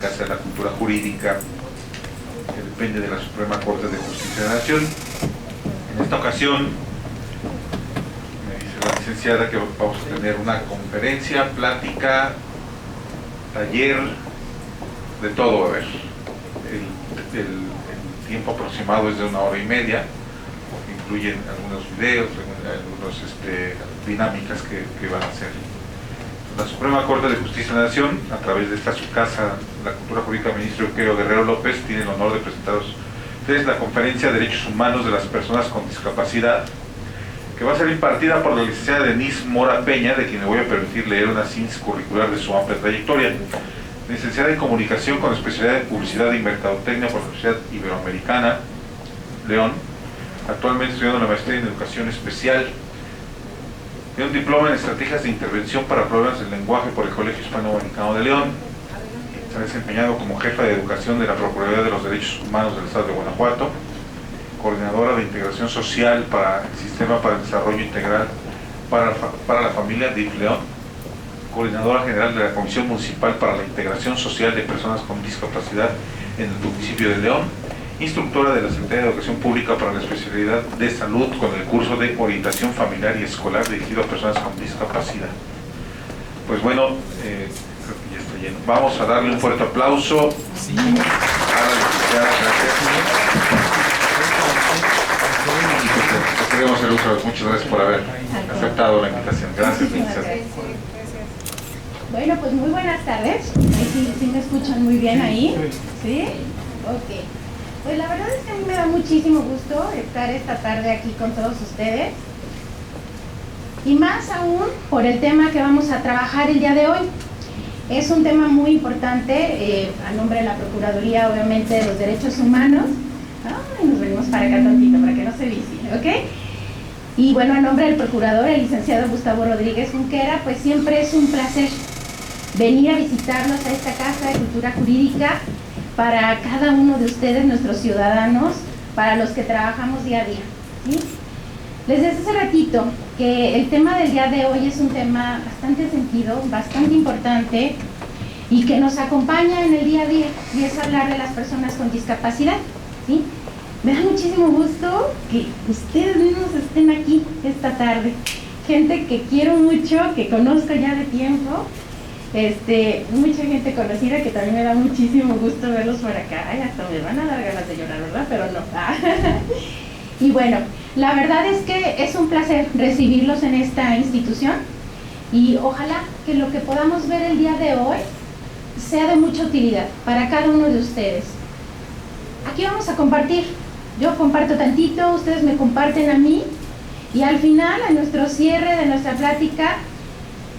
Casa de la Cultura Jurídica, que depende de la Suprema Corte de Justicia de la Nación. En esta ocasión, me dice la licenciada que vamos a tener una conferencia, plática, taller, de todo. A ver, el tiempo aproximado es de 1 hora y media, incluyen algunos videos, algunas dinámicas que van a hacer. La Suprema Corte de Justicia de la Nación, a través de esta su casa, la Cultura Jurídica, ministro Eugenio Guerrero López, tiene el honor de presentaros ustedes la Conferencia de Derechos Humanos de las Personas con Discapacidad, que va a ser impartida por la licenciada Denise Mora Peña, de quien me voy a permitir leer una síntesis curricular de su amplia trayectoria. Licenciada en Comunicación con especialidad en Publicidad y Mercadotecnia por la Universidad Iberoamericana, León, actualmente estudiando la maestría en Educación Especial. Tiene un diploma en Estrategias de Intervención para Problemas del Lenguaje por el Colegio Hispanoamericano de León. Se ha desempeñado como jefa de Educación de la Procuraduría de los Derechos Humanos del Estado de Guanajuato, coordinadora de Integración Social para el Sistema para el Desarrollo Integral para la Familia DIF León, coordinadora general de la Comisión Municipal para la Integración Social de Personas con Discapacidad en el municipio de León, instructora de la Secretaría de Educación Pública para la especialidad de salud con el curso de orientación familiar y escolar dirigido a personas con discapacidad. Pues bueno, creo que ya está lleno. Vamos a darle un fuerte aplauso. Sí. A la licenciada, gracias. Queremos el uso. Muchas gracias por haber aceptado la invitación. Gracias, licenciada. Bueno, pues muy buenas tardes. ¿Sí me escuchan muy bien ahí? ¿Sí? Ok. Pues la verdad es que a mí me da muchísimo gusto estar esta tarde aquí con todos ustedes, y más aún por el tema que vamos a trabajar el día de hoy. Es un tema muy importante, a nombre de la Procuraduría, obviamente, de los Derechos Humanos. Nos venimos para acá tantito, para que no se vise, ¿ok? Y bueno, a nombre del Procurador, el licenciado Gustavo Rodríguez Junquera, pues siempre es un placer venir a visitarnos a esta Casa de Cultura Jurídica para cada uno de ustedes, nuestros ciudadanos, para los que trabajamos día a día, ¿sí? Les decía hace ratito que el tema del día de hoy es un tema bastante sentido, bastante importante, y que nos acompaña en el día a día, y es hablar de las personas con discapacidad, ¿sí? Me da muchísimo gusto que ustedes mismos estén aquí esta tarde, gente que quiero mucho, que conozco ya de tiempo, mucha gente conocida, que también me da muchísimo gusto verlos por acá. Ay, hasta me van a dar ganas de llorar, ¿verdad? Pero no. Y bueno, la verdad es que es un placer recibirlos en esta institución, y ojalá que lo que podamos ver el día de hoy sea de mucha utilidad para cada uno de ustedes. Aquí vamos a compartir. Yo comparto tantito, ustedes me comparten a mí, y al final, a nuestro cierre de nuestra plática,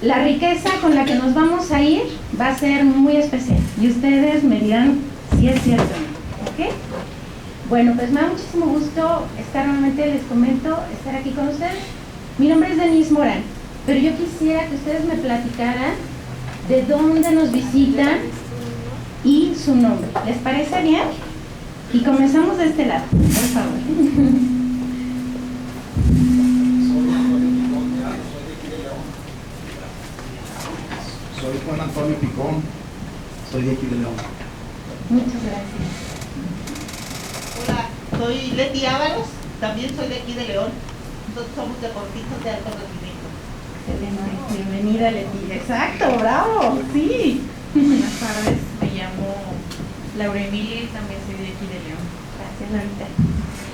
la riqueza con la que nos vamos a ir va a ser muy especial, y ustedes me dirán si es cierto o no, ¿ok? Bueno, pues me da muchísimo gusto estar nuevamente, les comento, estar aquí con ustedes. Mi nombre es Denise Morán, pero yo quisiera que ustedes me platicaran de dónde nos visitan y su nombre. ¿Les parece bien? Y comenzamos de este lado, por favor. Soy Juan Antonio Picón, soy de aquí de León. Muchas gracias. Hola, soy Leti Ábalos, también soy de aquí de León. Nosotros somos deportistas de alto rendimiento. Excelente, bienvenida Leti. Exacto, bravo, sí. Buenas tardes, me llamo Laura Emilia y también soy de aquí de León. Gracias, Laurita.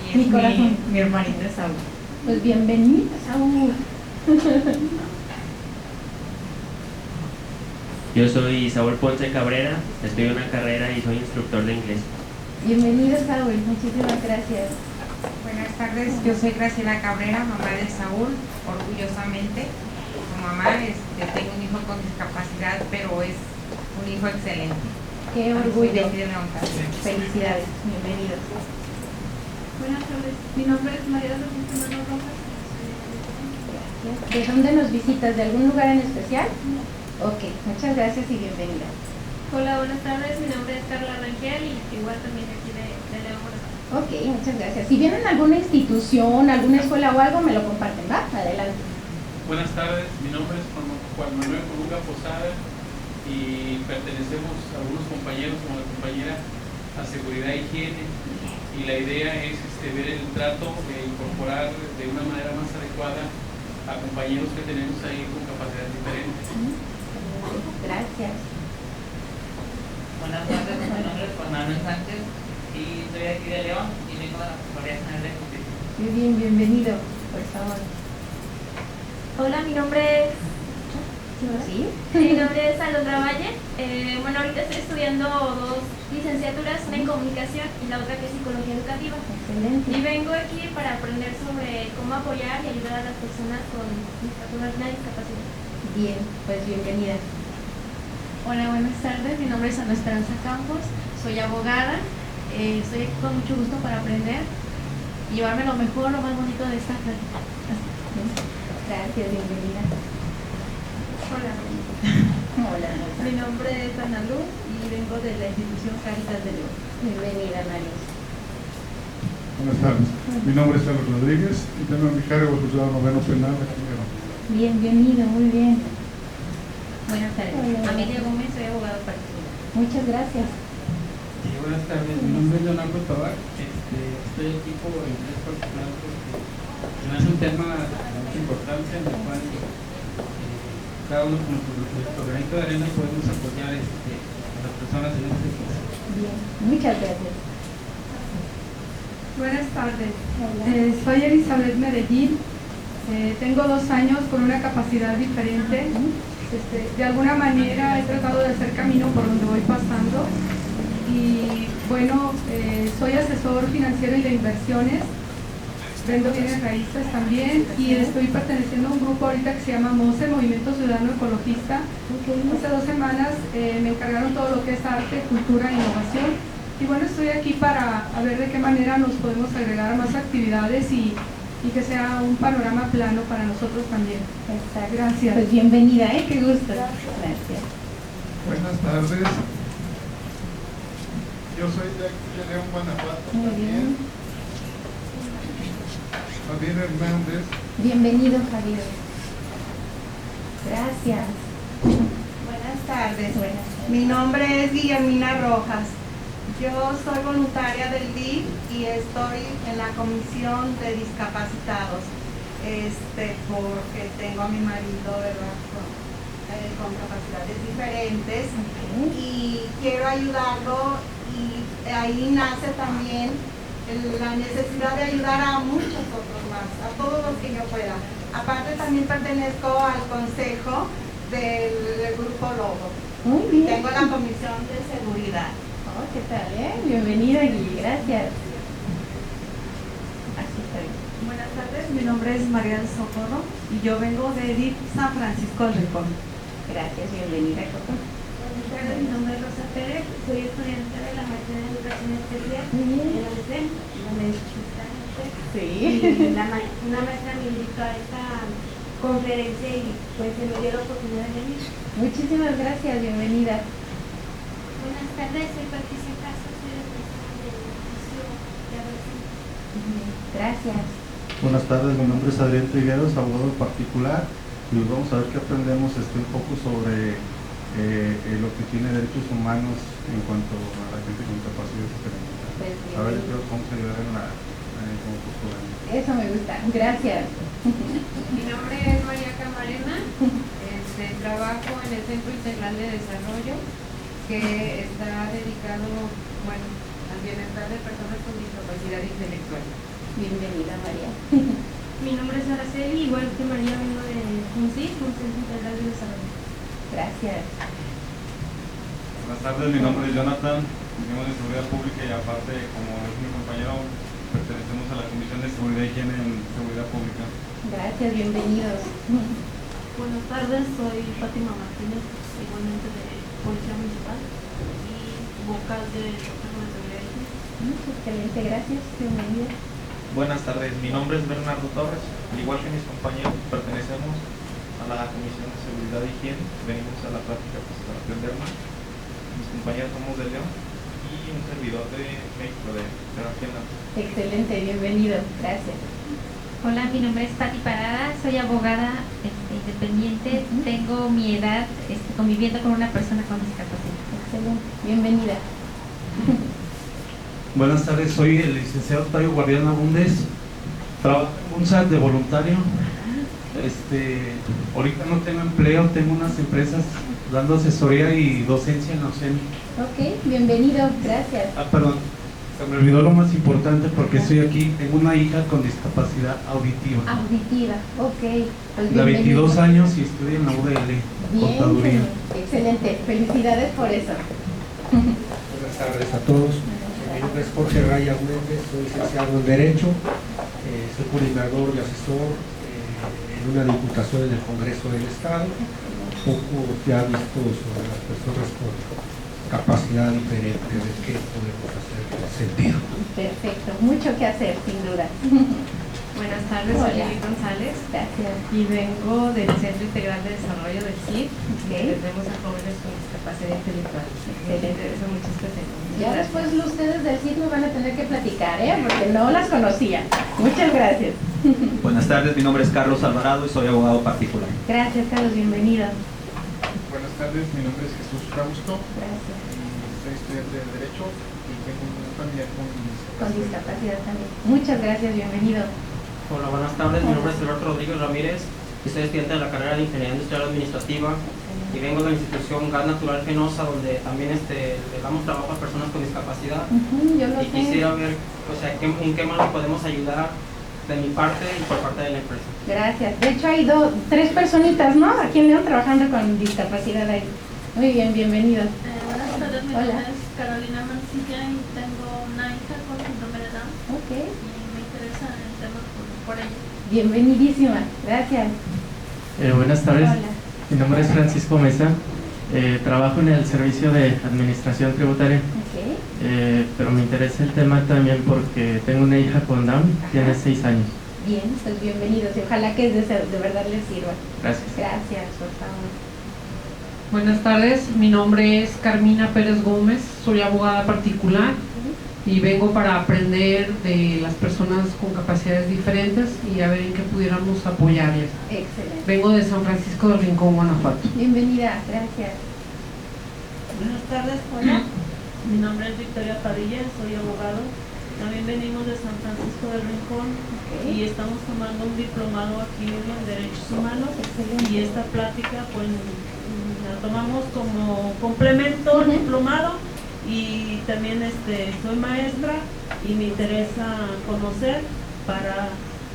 Y es Mi corazón. mi hermanita Saúl. Pues bienvenida, Saúl. Yo soy Saúl Ponce Cabrera, estudio una carrera y soy instructor de inglés. Bienvenido, Saúl, muchísimas gracias. Buenas tardes, yo soy Graciela Cabrera, mamá de Saúl, orgullosamente. Como mamá, tengo un hijo con discapacidad, pero es un hijo excelente. Qué Soy orgullo. de aquí de León también. Felicidades, bienvenidos. Buenas tardes, mi nombre es María de Manuel Rojas. ¿De dónde nos visitas? ¿De algún lugar en especial? Ok, muchas gracias y bienvenida. Hola, buenas tardes, mi nombre es Carla Rangel y igual también de aquí de León, Guanajuato. Ok, muchas gracias. Si vienen a alguna institución, alguna escuela o algo, me lo comparten, ¿va? Adelante. Buenas tardes, mi nombre es Juan Manuel Coruga Posada y pertenecemos a algunos compañeros, como la compañera, a seguridad e higiene, y la idea es ver el trato e incorporar de una manera más adecuada a compañeros que tenemos ahí con capacidades diferentes. Gracias. Buenas tardes, mi nombre es Juan Manuel Sánchez y soy aquí de León y vengo de la Secretaría General de Justicia. Muy bien, bienvenido, por favor. Hola, mi nombre es ¿Sí? Mi nombre es Alondra Valle. Bueno, ahorita estoy estudiando 2 licenciaturas, una en comunicación y la otra que es psicología educativa. Excelente. Y vengo aquí para aprender sobre cómo apoyar y ayudar a las personas con una discapacidad. Bien, pues bienvenida. Hola, buenas tardes. Mi nombre es Ana Esperanza Campos. Soy abogada. Estoy aquí con mucho gusto para aprender y llevarme lo mejor, lo más bonito de esta clase. Gracias, bienvenida. Hola. Hola, Rosa. Mi nombre es Ana Luz y vengo de la institución Cáritas de León. Bienvenida, María. Buenas tardes. Mi nombre es Carlos Rodríguez y tengo en mi cargo el juzgado noveno penal aquí en León. Bienvenido, muy bien. Buenas tardes. Hola. Amelia Gómez, soy abogada particular. Muchas gracias. Sí, buenas tardes. Mi nombre es Leonardo Tobar. Estoy aquí por interés particular porque me hace un tema de mucha importancia en el cual cada uno con nuestro granito de arena podemos apoyar a las personas en este proceso. Bien, muchas gracias. Buenas tardes. Hola. Soy Elizabeth Medellín. Tengo 2 años con una capacidad diferente. De alguna manera he tratado de hacer camino por donde voy pasando. Y bueno, soy asesor financiero y de inversiones. Vendo bienes raíces también y estoy perteneciendo a un grupo ahorita que se llama MOCE, Movimiento Ciudadano Ecologista. Hace 2 semanas me encargaron todo lo que es arte, cultura e innovación. Y bueno, estoy aquí para ver de qué manera nos podemos agregar más actividades y que sea un panorama plano para nosotros también. Exacto. Gracias. Pues bienvenida, qué gusto. Gracias. Buenas tardes. Yo soy de aquí de León, Guanajuato. Muy bien. Javier Hernández. Bienvenido, Javier. Gracias. Buenas tardes. Buenas tardes. Mi nombre es Guillermina Rojas. Yo soy voluntaria del DIF y estoy en la comisión de discapacitados, porque tengo a mi marido, ¿verdad?, con capacidades diferentes, y quiero ayudarlo, y ahí nace también la necesidad de ayudar a muchos otros más, a todos los que yo pueda. Aparte también pertenezco al consejo del Grupo Lobo. Muy bien. Tengo la comisión de seguridad. Oh, ¿qué tal, Bienvenida, Gui, gracias. Así está bien. Buenas tardes, mi nombre es María del Socorro y yo vengo de DIF San Francisco del Rincón. Gracias, bienvenida, Coco. Buenas tardes, mi nombre es Rosa Pérez, soy estudiante de la maestría en educación especial Muy bien. en la UCEM, donde está usted. Sí. Y una maestra me invitó a esta conferencia y pues se me dio la oportunidad de venir. Muchísimas gracias, bienvenida. Buenas tardes, soy Patricia Castro, soy responsable del edificio de adolescentes. Gracias. Buenas tardes, mi nombre es Adrián Trigueros, abogado particular, y vamos a ver que aprendemos un poco sobre lo que tiene derechos humanos en cuanto a la gente con capacidades diferentes. Pues, A ver, creo que vamos a ayudar como postulante. Eso me gusta, gracias. Mi nombre es María Camarena, trabajo en el Centro Integral de Desarrollo que está dedicado, al bienestar de personas con discapacidad intelectual. Bienvenida, María. Mi nombre es Araceli, igual que María vengo de FUNCIS, un Centro Integral de Desarrollo. Gracias. Buenas tardes, mi nombre es Jonathan, vengo de Seguridad Pública y aparte, como es mi compañero, pertenecemos a la Comisión de Seguridad y Higiene en Seguridad Pública. Gracias, bienvenidos. Buenas tardes, soy Fátima Martínez, igualmente de Policía Municipal y vocal del Consejo de Seguridad y Higiene. Excelente, gracias, bienvenida. Buenas tardes, mi nombre es Bernardo Torres, igual que mis compañeros pertenecemos a la Comisión de Seguridad y Higiene, venimos a la práctica pues, para aprender más. Mis compañeros somos de León y un servidor de México, de Argentina. Excelente, bienvenido, gracias. Hola, mi nombre es Pati Parada, soy abogada independiente, tengo mi edad conviviendo con una persona con discapacidad. Excelente, bienvenida. Buenas tardes, soy el licenciado Octavio Guardián Abundes, trabajo en un SAT de voluntario. Ahorita no tengo empleo, tengo unas empresas dando asesoría y docencia en la OCEN. Ok, bienvenido, gracias. Perdón, se me olvidó lo más importante porque estoy aquí, tengo una hija con discapacidad auditiva. Auditiva, ok. Pues de 22 años y estudia en la UDL, contaduría. Bien, excelente, felicidades por eso. Buenas tardes a todos. Mi nombre es Jorge Raya Méndez, soy licenciado en Derecho, soy coordinador y asesor en una diputación en el Congreso del Estado. Poco se ha visto sobre las personas con capacidad diferente de qué podemos hacer en ese sentido. Perfecto, mucho que hacer, sin duda. Buenas tardes, soy Lili González. Gracias. Y vengo del Centro Integral de Desarrollo del CID. Okay. Atendemos a jóvenes con discapacidad intelectual. Excelente. Son muchas presentes. Ya después ustedes del CID me van a tener que platicar, porque no las conocía. Muchas gracias. Buenas tardes, mi nombre es Carlos Alvarado y soy abogado particular. Gracias, Carlos, bienvenido. Buenas tardes, mi nombre es Jesús Frausto. Gracias. Soy estudiante de Derecho y tengo un familiar con discapacidad también. Muchas gracias, bienvenido. Hola, buenas tardes, mi nombre es Alberto Rodríguez Ramírez y soy estudiante de la carrera de Ingeniería Industrial Administrativa y vengo de la institución Gas Natural Fenosa, donde también le damos trabajo a personas con discapacidad. Yo lo y sé. quisiera ver, en qué más le podemos ayudar de mi parte y por parte de la empresa. Gracias. De hecho hay 3 personitas, ¿no? Aquí en León trabajando con discapacidad ahí. Muy bien, bienvenidos. Buenas tardes, mi Hola. nombre es Carolina Mancilla y tengo una hija con síndrome de Down. Ok. Y me interesa el tema por ella. Bienvenidísima, gracias. Buenas tardes, Hola. mi nombre es Francisco Mesa, trabajo en el servicio de administración tributaria, pero me interesa el tema también porque tengo una hija con Down, tiene 6 años. Bien, pues bienvenidos y ojalá que de verdad les sirva. Gracias. Gracias, por favor. Buenas tardes, mi nombre es Carmina Pérez Gómez, soy abogada particular y vengo para aprender de las personas con capacidades diferentes y a ver en qué pudiéramos apoyarles. Excelente. Vengo de San Francisco del Rincón, Guanajuato. Bienvenida, gracias. Buenas tardes, hola. Mi nombre es Victoria Padilla, soy abogado. También venimos de San Francisco del Rincón y estamos tomando un diplomado aquí en Derechos Humanos. Y esta plática pues la tomamos como complemento al diplomado y también soy maestra y me interesa conocer para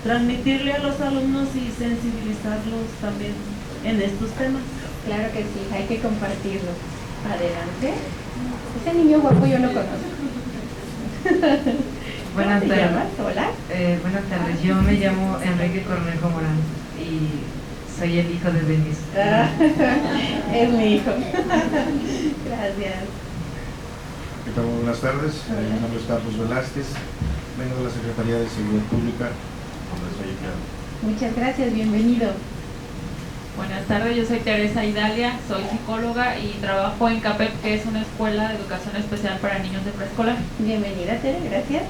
transmitirle a los alumnos y sensibilizarlos también en estos temas. Claro que sí, hay que compartirlo. Adelante. Ese niño guapo yo lo conozco. Buenas ¿Cómo te tardes. llamas? Hola. Buenas tardes, yo me llamo Enrique Cornejo Morán y soy el hijo de Denise. Es mi hijo. Gracias. ¿Qué tal? Buenas tardes, mi nombre es Carlos Velázquez, vengo de la Secretaría de Seguridad Pública, donde soy empleado. Muchas gracias, bienvenido. Buenas tardes, yo soy Teresa Idalia, soy psicóloga y trabajo en CAPEP, que es una escuela de educación especial para niños de preescolar. Bienvenida, Tere, gracias.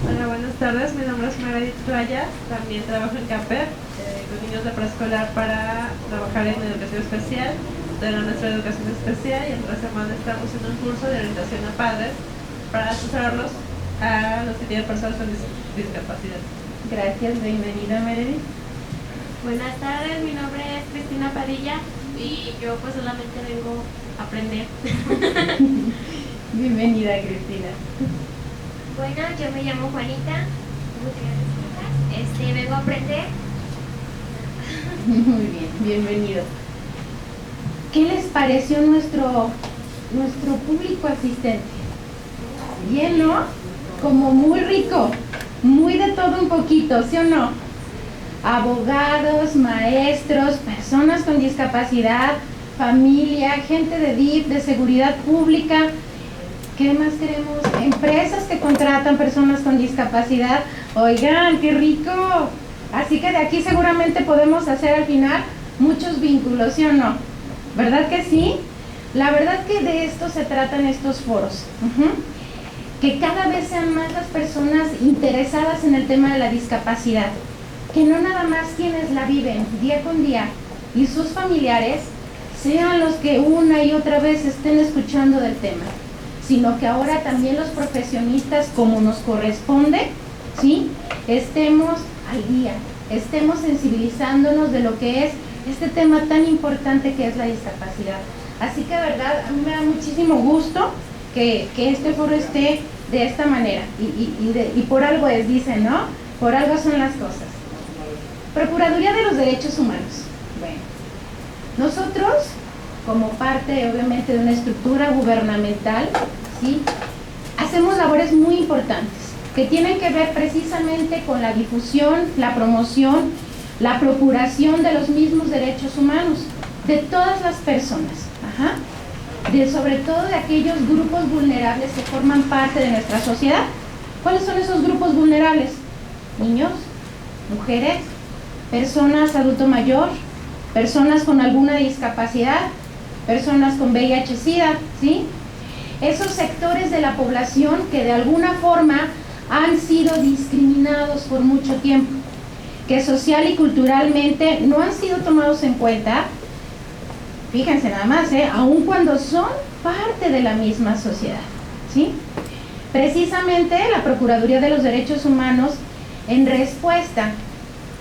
Hola, buenas tardes, mi nombre es Meredith Raya, también trabajo en CAPEP, con niños de preescolar para trabajar en educación especial, de nuestra educación especial, y en 3 semanas estamos en un curso de orientación a padres para asesorarlos a los que tienen personas con discapacidad. Gracias, bienvenida, Meredith. Buenas tardes, mi nombre es Cristina Padilla y yo pues solamente vengo a aprender. Bienvenida, Cristina. Bueno, yo me llamo Juanita. Vengo a aprender. Muy bien, bienvenido. ¿Qué les pareció nuestro público asistente? Bien, ¿no? Como muy rico, muy de todo un poquito, ¿sí o no? Abogados, maestros, personas con discapacidad, familia, gente de DIF, de seguridad pública. ¿Qué más queremos? Empresas que contratan personas con discapacidad. Oigan, qué rico. Así que de aquí seguramente podemos hacer al final muchos vínculos, ¿sí o no? ¿Verdad que sí? La verdad que de esto se tratan estos foros. Que cada vez sean más las personas interesadas en el tema de la discapacidad. que no nada más quienes la viven día con día y sus familiares sean los que una y otra vez estén escuchando del tema, sino que ahora también los profesionistas, como nos corresponde, ¿sí?, estemos al día, estemos sensibilizándonos de lo que es este tema tan importante que es la discapacidad. Así que, verdad, a mí me da muchísimo gusto que este foro esté de esta manera, y por algo es, dicen, ¿no? Por algo son las cosas. Procuraduría de los Derechos Humanos. Bueno, nosotros, como parte, obviamente, de una estructura gubernamental, ¿sí?, hacemos labores muy importantes que tienen que ver precisamente con la difusión, la promoción, la procuración de los mismos derechos humanos de todas las personas, sobre todo de aquellos grupos vulnerables que forman parte de nuestra sociedad. ¿Cuáles son esos grupos vulnerables? Niños, mujeres, personas adulto mayor, personas con alguna discapacidad, personas con VIH-Sida, ¿sí? Esos sectores de la población que de alguna forma han sido discriminados por mucho tiempo, que social y culturalmente no han sido tomados en cuenta, fíjense nada más, aun cuando son parte de la misma sociedad, ¿sí? Precisamente la Procuraduría de los Derechos Humanos, en respuesta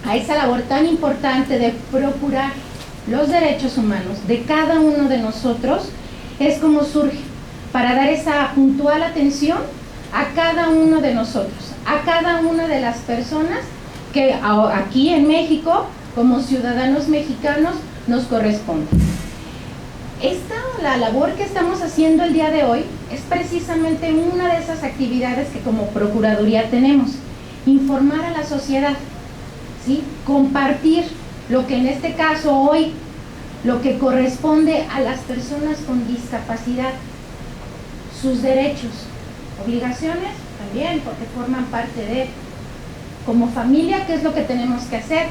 a esa labor tan importante de procurar los derechos humanos de cada uno de nosotros, es como surge, para dar esa puntual atención a cada uno de nosotros, a cada una de las personas que aquí en México, como ciudadanos mexicanos, nos corresponde. La labor que estamos haciendo el día de hoy es precisamente una de esas actividades que como Procuraduría tenemos: informar a la sociedad, ¿sí?, compartir lo que en este caso hoy, lo que corresponde a las personas con discapacidad, sus derechos, obligaciones también, porque forman parte de, como familia, qué es lo que tenemos que hacer,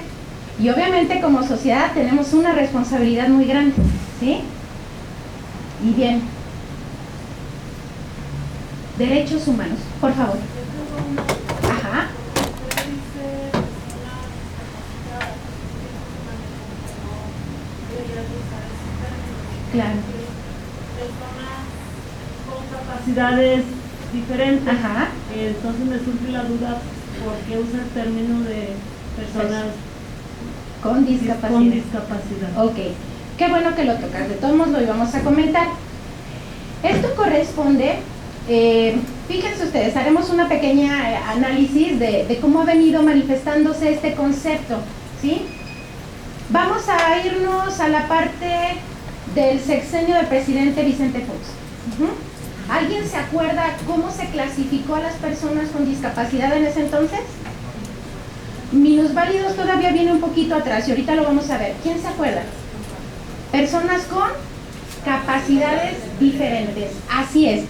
y obviamente como sociedad tenemos una responsabilidad muy grande, ¿sí? Y bien, derechos humanos, por favor. Ajá. Claro. Con capacidades diferentes. Ajá. Entonces me surge la duda, ¿por qué usa el término de personas con discapacidad? Ok, qué bueno que lo tocas, de todos modos lo íbamos a comentar. Esto corresponde, fíjense ustedes, haremos una pequeña análisis de cómo ha venido manifestándose este concepto, ¿sí? Vamos a irnos a la parte del sexenio del presidente Vicente Fox. ¿Alguien se acuerda cómo se clasificó a las personas con discapacidad en ese entonces? Minusválidos todavía viene un poquito atrás y ahorita lo vamos a ver. ¿Quién se acuerda? Personas con capacidades diferentes, así es.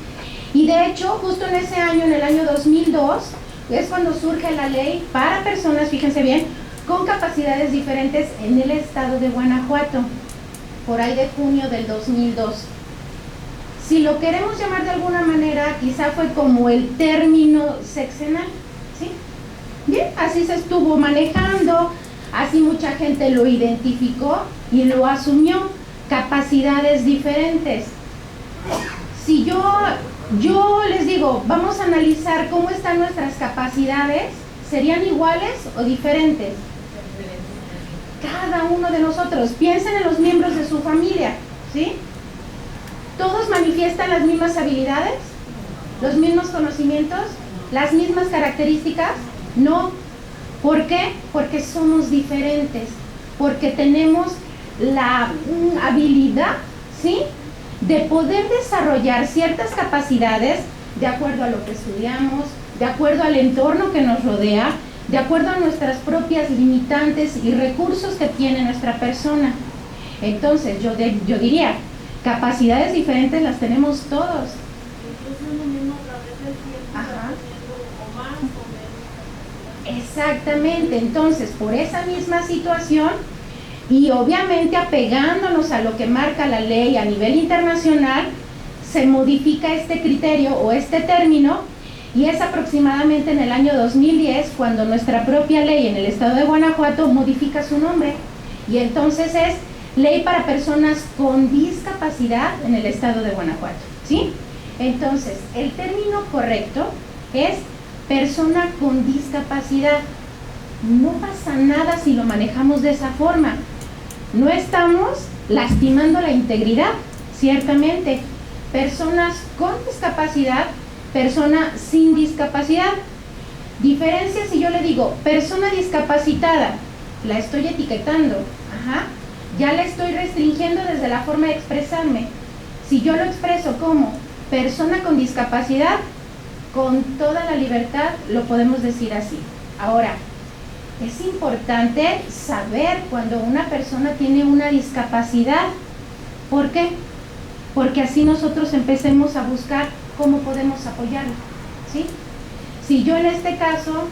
Y de hecho, justo en ese año, en el año 2002, es cuando surge la ley para personas, fíjense bien, con capacidades diferentes en el estado de Guanajuato, por ahí de junio del 2002. Si lo queremos llamar de alguna manera, quizá fue como el término sexenal, ¿sí? Bien, así se estuvo manejando, así mucha gente lo identificó y lo asumió, capacidades diferentes. Si yo les digo, vamos a analizar cómo están nuestras capacidades, ¿serían iguales o diferentes? Cada uno de nosotros, piensen en los miembros de su familia, ¿sí? ¿Todos manifiestan las mismas habilidades? ¿Los mismos conocimientos? ¿Las mismas características? No. ¿Por qué? Porque somos diferentes, porque tenemos la habilidad, ¿sí?, de poder desarrollar ciertas capacidades de acuerdo a lo que estudiamos, de acuerdo al entorno que nos rodea, de acuerdo a nuestras propias limitantes y recursos que tiene nuestra persona. Entonces, yo diría, capacidades diferentes las tenemos todos. Ajá. Exactamente, entonces, por esa misma situación, y obviamente apegándonos a lo que marca la ley a nivel internacional, se modifica este criterio o este término Y es aproximadamente en el año 2010 cuando nuestra propia ley en el estado de Guanajuato modifica su nombre. Y entonces es Ley para Personas con Discapacidad en el estado de Guanajuato, ¿sí? Entonces, el término correcto es persona con discapacidad. No pasa nada si lo manejamos de esa forma. No estamos lastimando la integridad, ciertamente. Personas con discapacidad, persona sin discapacidad. Diferencia si yo le digo persona discapacitada, la estoy etiquetando, ya la estoy restringiendo desde la forma de expresarme. Si yo lo expreso como persona con discapacidad, con toda la libertad lo podemos decir así. Ahora, es importante saber cuando una persona tiene una discapacidad. ¿Por qué? Porque así nosotros empecemos a buscar cómo podemos apoyarlo, ¿sí? Si yo en este caso,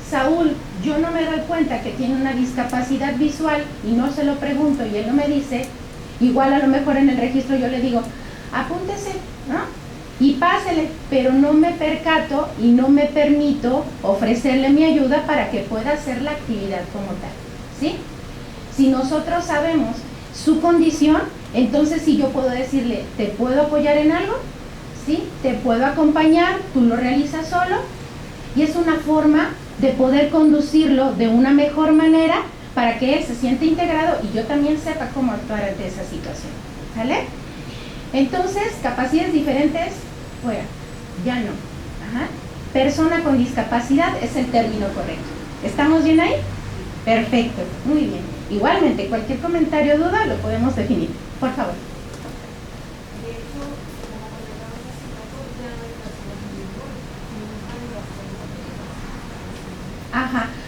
Saúl, yo no me doy cuenta que tiene una discapacidad visual y no se lo pregunto y él no me dice, igual a lo mejor en el registro yo le digo, apúntese, ¿no? Y pásele, pero no me percato y no me permito ofrecerle mi ayuda para que pueda hacer la actividad como tal, ¿sí? Si nosotros sabemos su condición, entonces sí yo puedo decirle, ¿te puedo apoyar en algo? ¿Sí? ¿Te puedo acompañar? ¿Tú lo realizas solo? Y es una forma de poder conducirlo de una mejor manera para que él se sienta integrado y yo también sepa cómo actuar ante esa situación, ¿vale? Entonces, capacidades diferentes, fuera, ya no. Persona con discapacidad es el término correcto. ¿Estamos bien ahí? Perfecto, muy bien. Igualmente, cualquier comentario o duda lo podemos definir. Por favor.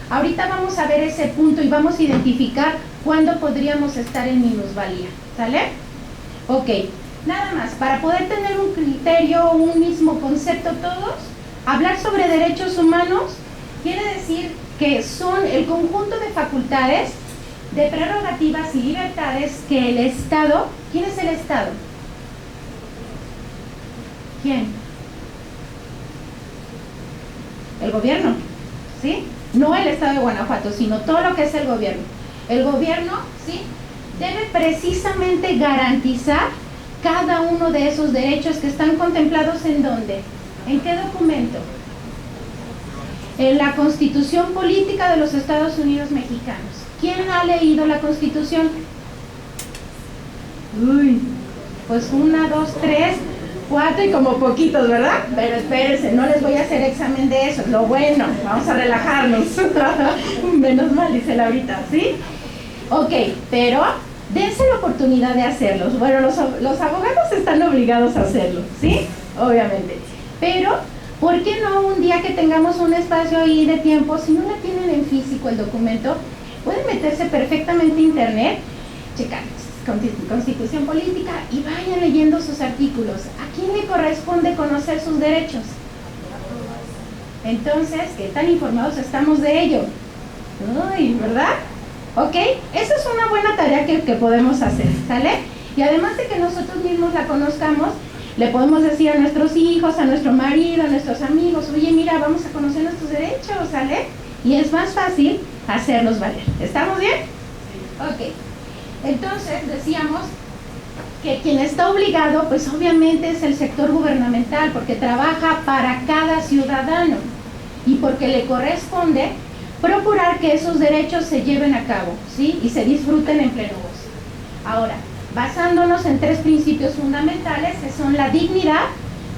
Ahorita vamos a ver ese punto y vamos a identificar cuándo podríamos estar en minusvalía, ¿sale? Ok, nada más, para poder tener un criterio, un mismo concepto todos, hablar sobre derechos humanos quiere decir que son el conjunto de facultades, de prerrogativas y libertades que el Estado, ¿quién es el Estado? ¿Quién? El gobierno, ¿sí? No el Estado de Guanajuato, sino todo lo que es el gobierno. El gobierno, ¿sí?, debe precisamente garantizar cada uno de esos derechos que están contemplados ¿en dónde? ¿En qué documento? En la Constitución Política de los Estados Unidos Mexicanos. ¿Quién ha leído la Constitución? Uy, pues 1, 2, 3, 4 y como poquitos, ¿verdad? Pero espérense, no les voy a hacer examen de eso, lo bueno, vamos a relajarnos. Menos mal, dice Laurita, ¿sí? Ok, pero dense la oportunidad de hacerlos. Bueno, los abogados están obligados a hacerlo, ¿sí? Obviamente. Pero, ¿por qué no un día que tengamos un espacio ahí de tiempo, si no la tienen en físico el documento, pueden meterse perfectamente a internet, checar Constitución Política y vayan leyendo sus artículos? ¿A quién le corresponde conocer sus derechos? Entonces, ¿qué tan informados estamos de ello? Uy, ¿verdad? ¿Ok? Esa es una buena tarea que podemos hacer, ¿sale? Y además de que nosotros mismos la conozcamos, le podemos decir a nuestros hijos, a nuestro marido, a nuestros amigos, oye, mira, vamos a conocer nuestros derechos, ¿sale? Y es más fácil hacerlos valer. ¿Estamos bien? Ok. Entonces, decíamos que quien está obligado, pues obviamente es el sector gubernamental, porque trabaja para cada ciudadano y porque le corresponde procurar que esos derechos se lleven a cabo, ¿sí? Y se disfruten en pleno gozo. Ahora, basándonos en 3 principios fundamentales, que son la dignidad,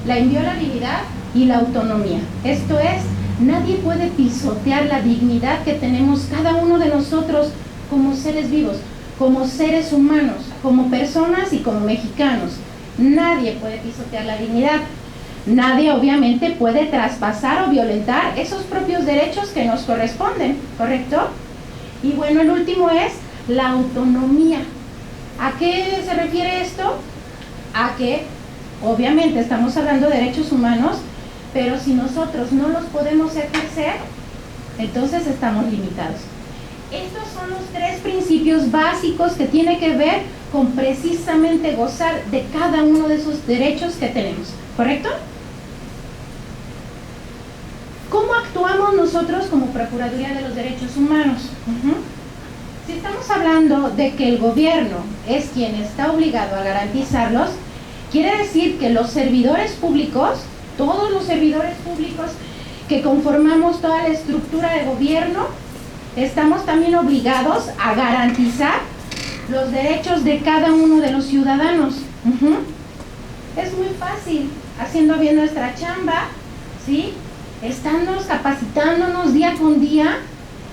la inviolabilidad y la autonomía. Esto es, nadie puede pisotear la dignidad que tenemos cada uno de nosotros como seres vivos, como seres humanos, como personas y como mexicanos. Nadie puede pisotear la dignidad. Nadie obviamente puede traspasar o violentar esos propios derechos que nos corresponden, ¿correcto? Y bueno, el último es la autonomía. ¿A qué se refiere esto? A que obviamente estamos hablando de derechos humanos, pero si nosotros no los podemos ejercer, entonces estamos limitados. Estos son los 3 principios básicos que tienen que ver con precisamente gozar de cada uno de esos derechos que tenemos, ¿correcto? nosotros como Procuraduría de los Derechos Humanos? Si estamos hablando de que el gobierno es quien está obligado a garantizarlos, quiere decir que los servidores públicos, todos los servidores públicos que conformamos toda la estructura de gobierno, estamos también obligados a garantizar los derechos de cada uno de los ciudadanos. Es muy fácil, haciendo bien nuestra chamba, ¿sí? Estándonos capacitándonos día con día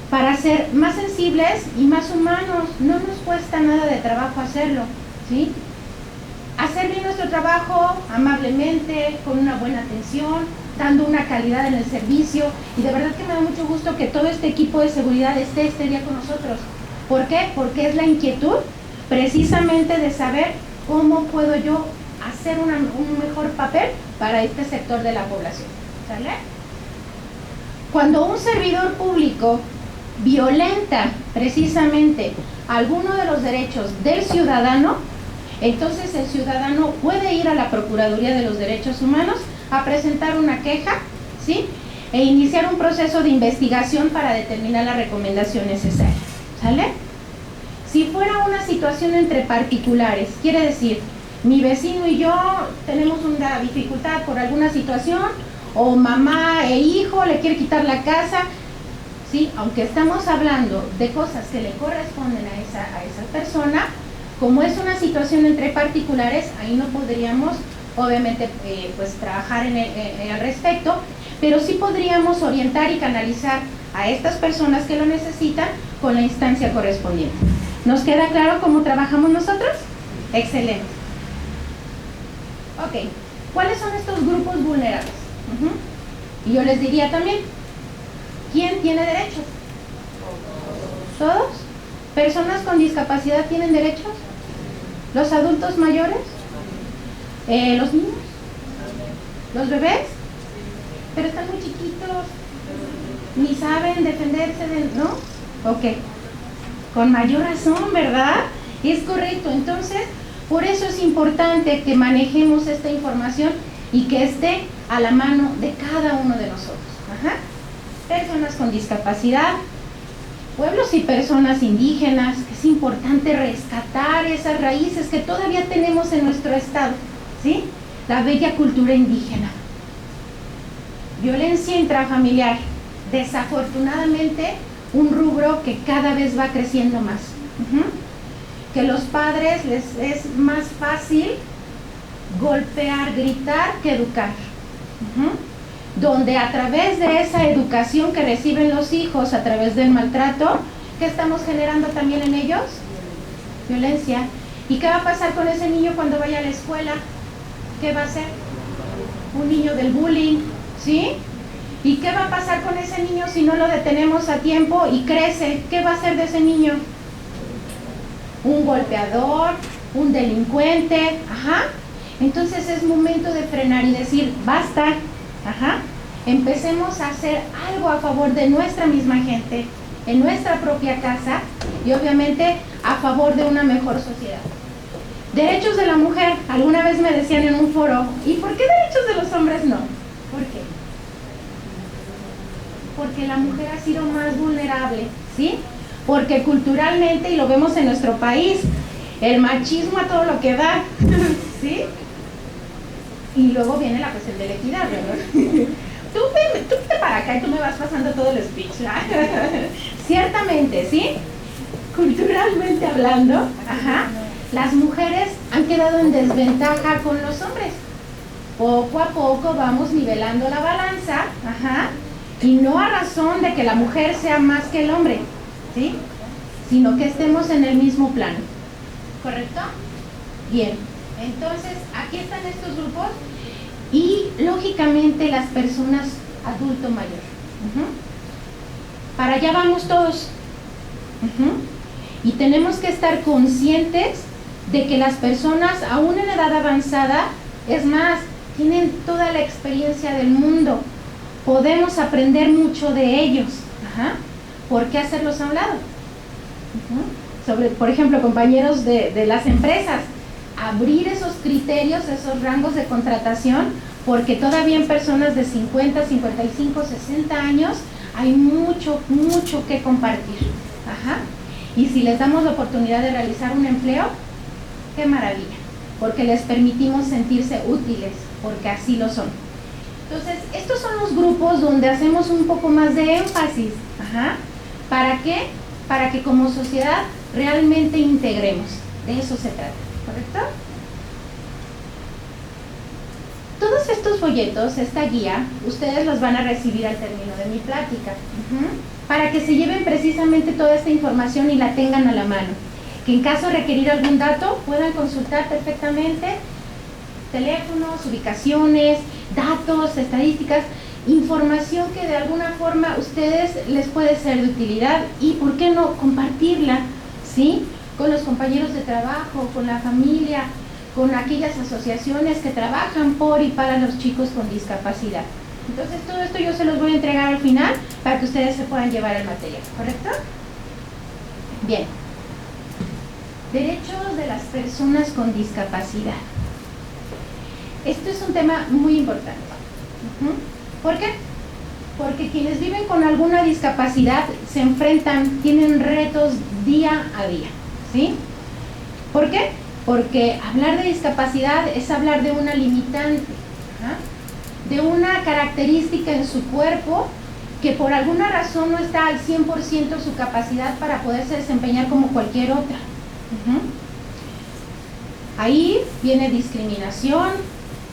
para ser más sensibles y más humanos. No nos cuesta nada de trabajo hacerlo, ¿sí? Hacer bien nuestro trabajo amablemente, con una buena atención, dando una calidad en el servicio, y de verdad que me da mucho gusto que todo este equipo de seguridad esté este día con nosotros. ¿Por qué? Porque es la inquietud precisamente de saber cómo puedo yo hacer un mejor papel para este sector de la población. ¿Sale? Cuando un servidor público violenta precisamente alguno de los derechos del ciudadano, entonces el ciudadano puede ir a la Procuraduría de los Derechos Humanos a presentar una queja, ¿sí? E iniciar un proceso de investigación para determinar la recomendación necesaria. ¿Sale? Si fuera una situación entre particulares, quiere decir, mi vecino y yo tenemos una dificultad por alguna situación, o mamá e hijo le quiere quitar la casa, ¿sí? Aunque estamos hablando de cosas que le corresponden a esa persona, como es una situación entre particulares, ahí no podríamos obviamente pues trabajar al respecto, pero sí podríamos orientar y canalizar a estas personas que lo necesitan con la instancia correspondiente. ¿Nos queda claro cómo trabajamos nosotros? Excelente. Ok, ¿cuáles son estos grupos vulnerables? Y yo les diría también, ¿quién tiene derechos? ¿Todos? ¿Personas con discapacidad tienen derechos? ¿Los adultos mayores? ¿Los niños? ¿Los bebés? Pero están muy chiquitos, ni saben defenderse ¿no? Ok, con mayor razón, ¿verdad? Es correcto. Entonces, por eso es importante que manejemos esta información y que esté a la mano de cada uno de nosotros. Personas con discapacidad, pueblos y personas indígenas, que es importante rescatar esas raíces que todavía tenemos en nuestro estado, ¿sí? La bella cultura indígena. Violencia intrafamiliar, desafortunadamente un rubro que cada vez va creciendo más. Que los padres les es más fácil golpear, gritar que educar. Donde a través de esa educación que reciben los hijos a través del maltrato, ¿qué estamos generando también en ellos? Violencia. ¿Y qué va a pasar con ese niño cuando vaya a la escuela? ¿Qué va a hacer? Un niño del bullying, ¿sí? ¿Y qué va a pasar con ese niño si no lo detenemos a tiempo y crece? ¿Qué va a hacer de ese niño? Un golpeador, un delincuente, Entonces es momento de frenar y decir, basta, empecemos a hacer algo a favor de nuestra misma gente, en nuestra propia casa y obviamente a favor de una mejor sociedad. Derechos de la mujer, alguna vez me decían en un foro, ¿y por qué derechos de los hombres no? ¿Por qué? Porque la mujer ha sido más vulnerable, ¿sí? Porque culturalmente, y lo vemos en nuestro país, el machismo a todo lo que da, ¿sí? Y luego viene la cuestión de la equidad, ¿verdad? Tú vete para acá y tú me vas pasando todo el speech, ¿verdad? Ciertamente, ¿sí? Culturalmente hablando, las mujeres han quedado en desventaja con los hombres. Poco a poco vamos nivelando la balanza, y no a razón de que la mujer sea más que el hombre, ¿sí? Sino que estemos en el mismo plano. ¿Correcto? Bien, entonces aquí están estos grupos y lógicamente las personas adulto mayor. Para allá vamos todos. Y tenemos que estar conscientes de que las personas aún en edad avanzada, es más, tienen toda la experiencia del mundo. Podemos aprender mucho de ellos. ¿Por qué hacerlos a un lado? Sobre, por ejemplo, compañeros de las empresas, abrir esos criterios, esos rangos de contratación, porque todavía en personas de 50, 55, 60 años hay mucho, mucho que compartir. Ajá. Y si les damos la oportunidad de realizar un empleo, qué maravilla, porque les permitimos sentirse útiles, porque así lo son. Entonces, estos son los grupos donde hacemos un poco más de énfasis. Ajá. ¿Para qué? Para que como sociedad realmente integremos. De eso se trata, ¿correcto? Todos estos folletos, esta guía, ustedes los van a recibir al término de mi plática, para que se lleven precisamente toda esta información y la tengan a la mano. Que en caso de requerir algún dato, puedan consultar perfectamente teléfonos, ubicaciones, datos, estadísticas, información que de alguna forma a ustedes les puede ser de utilidad y, ¿por qué no?, compartirla, ¿sí?, con los compañeros de trabajo, con la familia, con aquellas asociaciones que trabajan por y para los chicos con discapacidad. Entonces, todo esto yo se los voy a entregar al final para que ustedes se puedan llevar el material, ¿correcto? Bien. Derechos de las personas con discapacidad. Esto es un tema muy importante. ¿Por qué? Porque quienes viven con alguna discapacidad se enfrentan, tienen retos día a día, ¿sí? ¿Por qué? Porque hablar de discapacidad es hablar de una limitante, de una característica en su cuerpo que por alguna razón no está al 100% su capacidad para poderse desempeñar como cualquier otra. Ahí viene discriminación,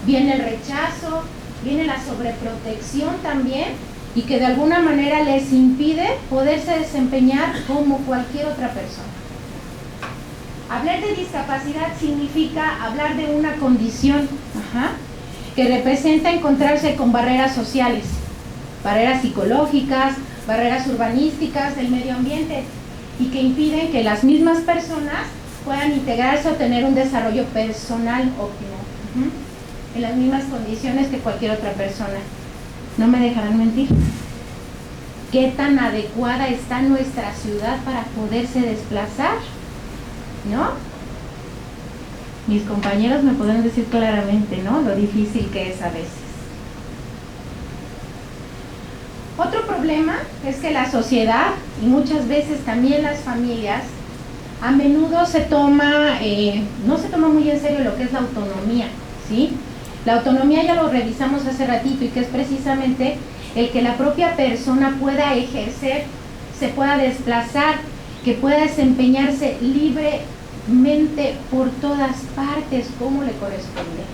viene el rechazo, viene la sobreprotección también, y que de alguna manera les impide poderse desempeñar como cualquier otra persona. Hablar de discapacidad significa hablar de una condición que representa encontrarse con barreras sociales, barreras psicológicas, barreras urbanísticas del medio ambiente, y que impiden que las mismas personas puedan integrarse o tener un desarrollo personal óptimo, en las mismas condiciones que cualquier otra persona. No me dejarán mentir. ¿Qué tan adecuada está nuestra ciudad para poderse desplazar? ¿No? Mis compañeros me pueden decir claramente, ¿no?, lo difícil que es a veces. Otro problema es que la sociedad, y muchas veces también las familias, a menudo no se toma muy en serio lo que es la autonomía, ¿sí? La autonomía ya lo revisamos hace ratito, y que es precisamente el que la propia persona pueda ejercer, se pueda desplazar, que pueda desempeñarse libremente por todas partes como le corresponde.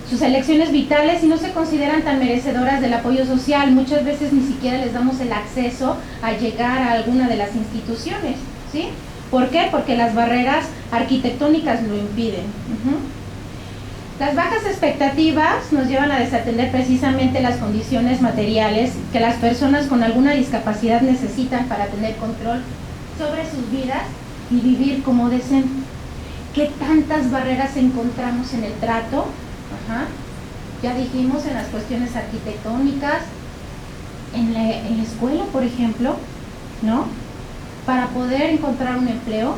Sus elecciones vitales, si no se consideran tan merecedoras del apoyo social, muchas veces ni siquiera les damos el acceso a llegar a alguna de las instituciones, ¿sí? ¿Por qué? Porque las barreras arquitectónicas lo impiden. Las bajas expectativas nos llevan a desatender precisamente las condiciones materiales que las personas con alguna discapacidad necesitan para tener control sobre sus vidas y vivir como deseen. ¿Qué tantas barreras encontramos en el trato? Ya dijimos, en las cuestiones arquitectónicas, en la escuela, por ejemplo, ¿no?, para poder encontrar un empleo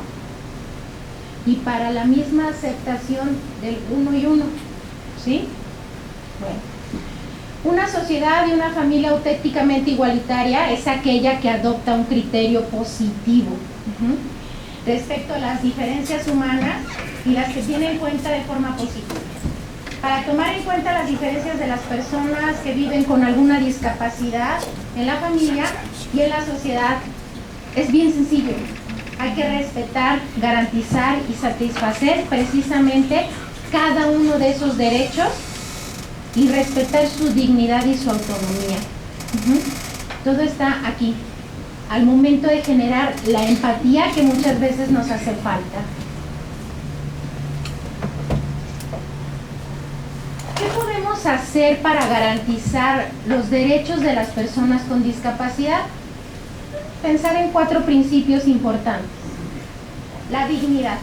y para la misma aceptación del uno y uno, ¿sí? Bueno, una sociedad y una familia auténticamente igualitaria es aquella que adopta un criterio positivo respecto a las diferencias humanas y las que tiene en cuenta de forma positiva. Para tomar en cuenta las diferencias de las personas que viven con alguna discapacidad en la familia y en la sociedad, es bien sencillo. Hay que respetar, garantizar y satisfacer precisamente cada uno de esos derechos y respetar su dignidad y su autonomía. Todo está aquí, al momento de generar la empatía que muchas veces nos hace falta. ¿Qué podemos hacer para garantizar los derechos de las personas con discapacidad? Pensar en 4 principios importantes. La dignidad.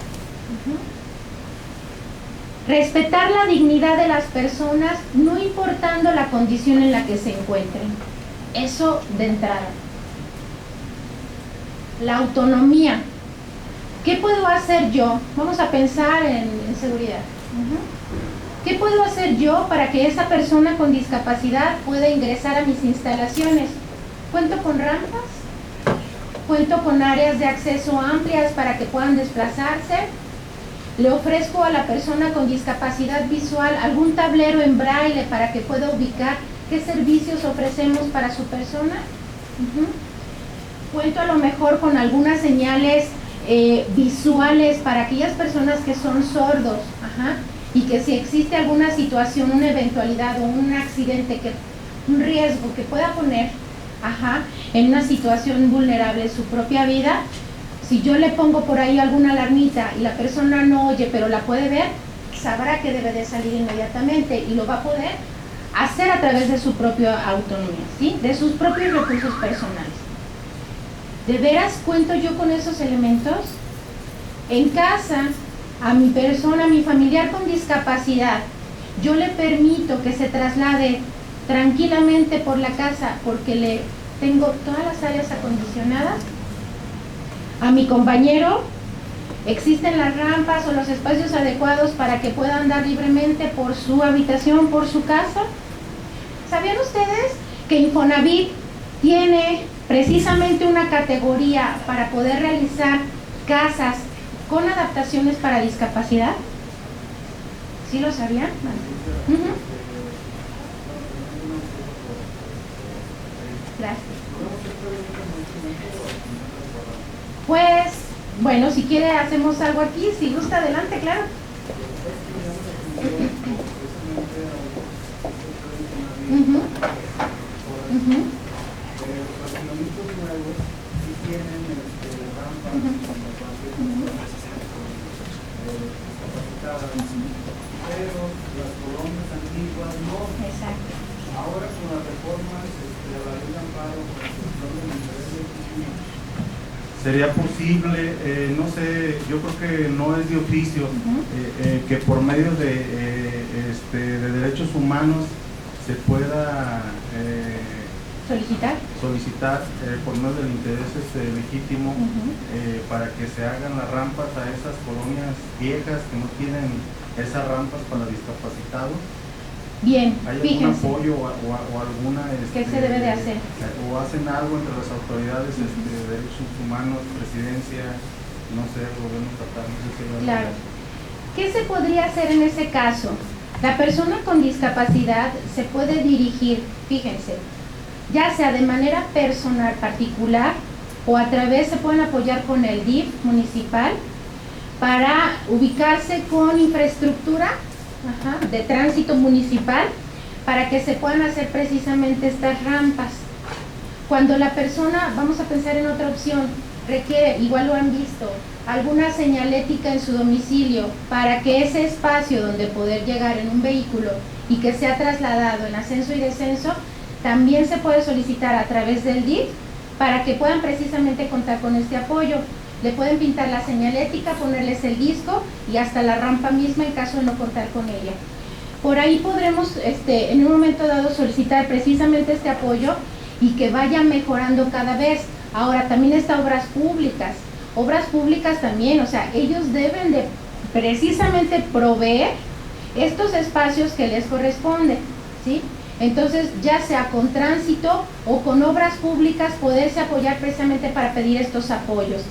Respetar la dignidad de las personas, no importando la condición en la que se encuentren. Eso de entrada. La autonomía. ¿Qué puedo hacer yo? Vamos a pensar en seguridad. ¿Qué puedo hacer yo para que esa persona con discapacidad pueda ingresar a mis instalaciones? Cuento con rampas, cuento con áreas de acceso amplias para que puedan desplazarse. Le ofrezco a la persona con discapacidad visual algún tablero en braille para que pueda ubicar qué servicios ofrecemos para su persona. Cuento a lo mejor con algunas señales visuales para aquellas personas que son sordos, y que si existe alguna situación, una eventualidad o un accidente, un riesgo que pueda poner en una situación vulnerable su propia vida, si yo le pongo por ahí alguna alarmita y la persona no oye pero la puede ver, sabrá que debe de salir inmediatamente y lo va a poder hacer a través de su propia autonomía, ¿sí? De sus propios recursos personales. ¿De veras cuento yo con esos elementos? En casa, a mi persona, a mi familiar con discapacidad, yo le permito que se traslade tranquilamente por la casa porque le tengo todas las áreas acondicionadas. A mi compañero, existen las rampas o los espacios adecuados para que pueda andar libremente por su habitación, por su casa. ¿Sabían ustedes que Infonavit tiene precisamente una categoría para poder realizar casas con adaptaciones para discapacidad? ¿Sí lo sabían? Gracias. Pues, bueno, si quiere hacemos algo aquí, si gusta, adelante, claro. Pero las colonias antiguas no. Exacto. Ahora con las reformas de la ley de amparo por la cuestión del interés legítimo, ¿sería posible, no sé, yo creo que no es de oficio, que por medio de derechos humanos se pueda solicitar por medio del interés legítimo para que se hagan las rampas a esas colonias viejas que no tienen esas rampas para discapacitados? Bien, ¿Hay fíjense. algún apoyo o alguna... ¿Qué se debe de hacer? ¿O hacen algo entre las autoridades de derechos humanos, presidencia, no sé, gobierno estatal? No sé si hay algo. Claro. ¿Qué se podría hacer en ese caso? La persona con discapacidad se puede dirigir, fíjense, ya sea de manera personal, particular, o a través, se pueden apoyar con el DIF municipal para ubicarse con infraestructura de tránsito municipal para que se puedan hacer precisamente estas rampas. Cuando la persona, vamos a pensar en otra opción, requiere, igual lo han visto, alguna señalética en su domicilio para que ese espacio donde poder llegar en un vehículo y que sea trasladado en ascenso y descenso, también se puede solicitar a través del DIF para que puedan precisamente contar con este apoyo. Le pueden pintar la señalética, ponerles el disco y hasta la rampa misma en caso de no contar con ella. Por ahí podremos en un momento dado solicitar precisamente este apoyo y que vaya mejorando cada vez. Ahora también está obras públicas también, o sea, ellos deben de precisamente proveer estos espacios que les corresponden, ¿sí? Entonces, ya sea con tránsito o con obras públicas, poderse apoyar precisamente para pedir estos apoyos.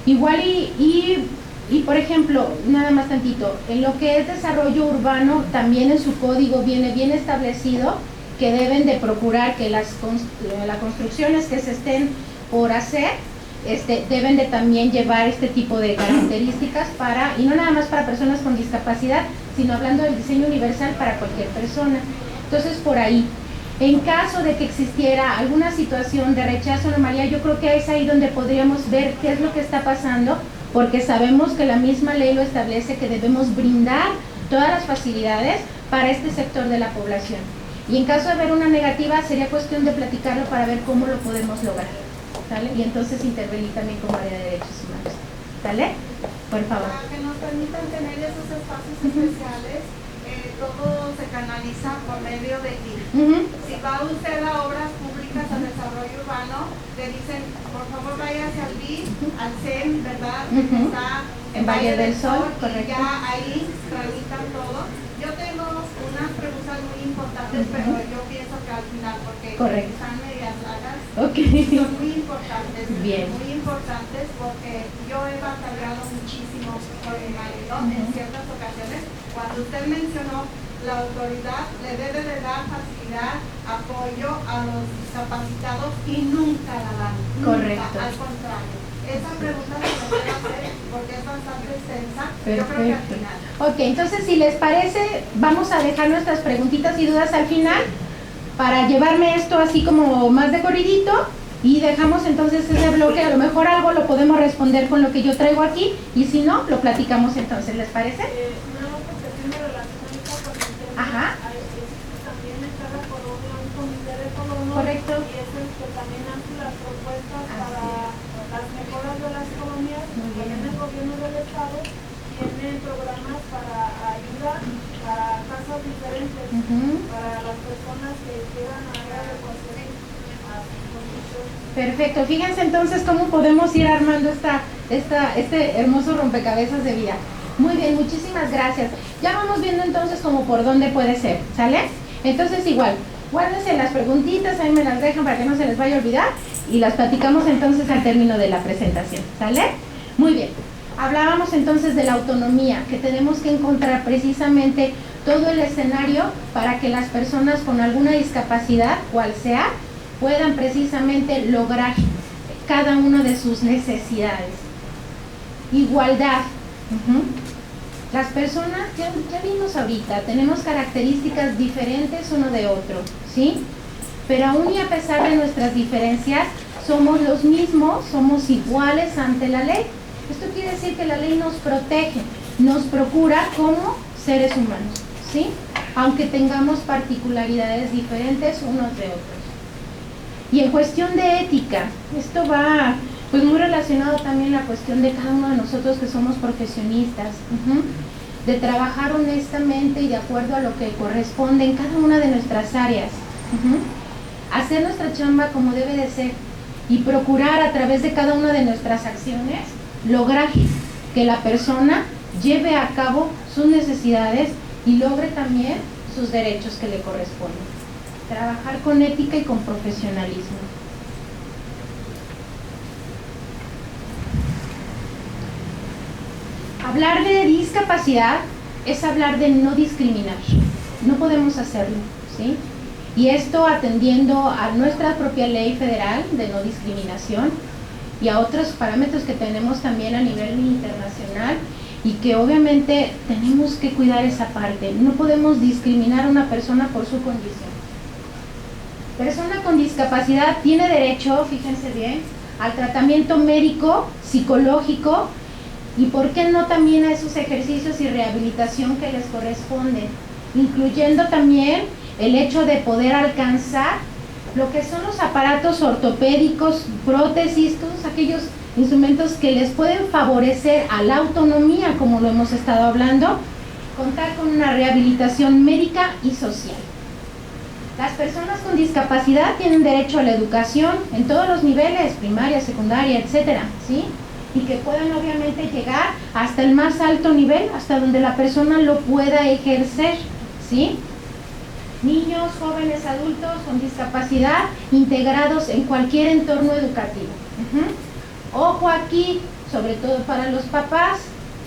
Igual y por ejemplo, nada más tantito, en lo que es desarrollo urbano, también en su código viene bien establecido que deben de procurar que las construcciones que se estén por hacer, deben de también llevar este tipo de características y no nada más para personas con discapacidad, sino hablando del diseño universal para cualquier persona. Entonces, por ahí, en caso de que existiera alguna situación de rechazo o anomalía, yo creo que es ahí donde podríamos ver qué es lo que está pasando, porque sabemos que la misma ley lo establece, que debemos brindar todas las facilidades para este sector de la población. Y en caso de haber una negativa, sería cuestión de platicarlo para ver cómo lo podemos lograr, ¿sale? Y entonces intervenir también como área de derechos humanos, ¿sale? Por favor. Para que nos permitan tener esos espacios especiales, todo se canaliza por medio de DIF. Si va usted a obras públicas, a desarrollo urbano, le dicen, por favor váyase al DIF, al CEN, ¿verdad? Está en Valle del Sol, y correcto. ya ahí tramitan todo. Yo tengo unas preguntas muy importantes, pero yo pienso que al final porque Correcto. están medias largas. Okay. Son muy importantes. Bien. Muy importantes porque yo he batallado muchísimo con mi marido en ciertas ocasiones. Cuando usted mencionó la autoridad le debe de dar facilidad, apoyo a los discapacitados y nunca la dan. Correcto. Nunca, al contrario. Esa pregunta se la voy a hacer porque es bastante extensa. Perfecto. Yo creo que al final. Ok, entonces si les parece, vamos a dejar nuestras preguntitas y dudas al final para llevarme esto así como más de corridito y dejamos entonces ese bloque. A lo mejor algo lo podemos responder con lo que yo traigo aquí y si no, lo platicamos entonces, ¿les parece? No, porque tiene relación con el tema. Ajá. También está de acuerdo un comité de colonos. Correcto. Y es el que también hace las propuestas para las mejoras de las colonias. También el gobierno del estado tiene programas para ayuda para casas diferentes, para las personas que quieran hacer adecuaciones a sus condiciones. Perfecto, fíjense entonces cómo podemos ir armando este hermoso rompecabezas de vida. Muy bien, muchísimas gracias. Ya vamos viendo entonces como por dónde puede ser, ¿sale? Entonces igual, guárdense las preguntitas, ahí me las dejan para que no se les vaya a olvidar y las platicamos entonces al término de la presentación, ¿sale? Muy bien, hablábamos entonces de la autonomía, que tenemos que encontrar precisamente todo el escenario para que las personas con alguna discapacidad, cual sea, puedan precisamente lograr cada una de sus necesidades. Igualdad. Las personas, ya vimos ahorita, tenemos características diferentes uno de otro, ¿sí? Pero aún y a pesar de nuestras diferencias, somos los mismos, somos iguales ante la ley. Esto quiere decir que la ley nos protege, nos procura como seres humanos, ¿sí? Aunque tengamos particularidades diferentes unos de otros. Y en cuestión de ética, esto va pues muy relacionado también a la cuestión de cada uno de nosotros que somos profesionistas, de trabajar honestamente y de acuerdo a lo que corresponde en cada una de nuestras áreas, hacer nuestra chamba como debe de ser y procurar a través de cada una de nuestras acciones lograr que la persona lleve a cabo sus necesidades y logre también sus derechos que le corresponden. Trabajar con ética y con profesionalismo. Hablar de discapacidad es hablar de no discriminar. No podemos hacerlo, ¿sí? Y esto atendiendo a nuestra propia ley federal de no discriminación y a otros parámetros que tenemos también a nivel internacional y que obviamente tenemos que cuidar esa parte. No podemos discriminar a una persona por su condición. Persona con discapacidad tiene derecho, fíjense bien, al tratamiento médico, psicológico y por qué no también a esos ejercicios y rehabilitación que les corresponden, incluyendo también el hecho de poder alcanzar lo que son los aparatos ortopédicos, prótesis, todos aquellos instrumentos que les pueden favorecer a la autonomía, como lo hemos estado hablando, contar con una rehabilitación médica y social. Las personas con discapacidad tienen derecho a la educación en todos los niveles, primaria, secundaria, etcétera, ¿sí? Y que puedan obviamente llegar hasta el más alto nivel, hasta donde la persona lo pueda ejercer, ¿sí? Niños, jóvenes, adultos con discapacidad integrados en cualquier entorno educativo. Ojo aquí, sobre todo para los papás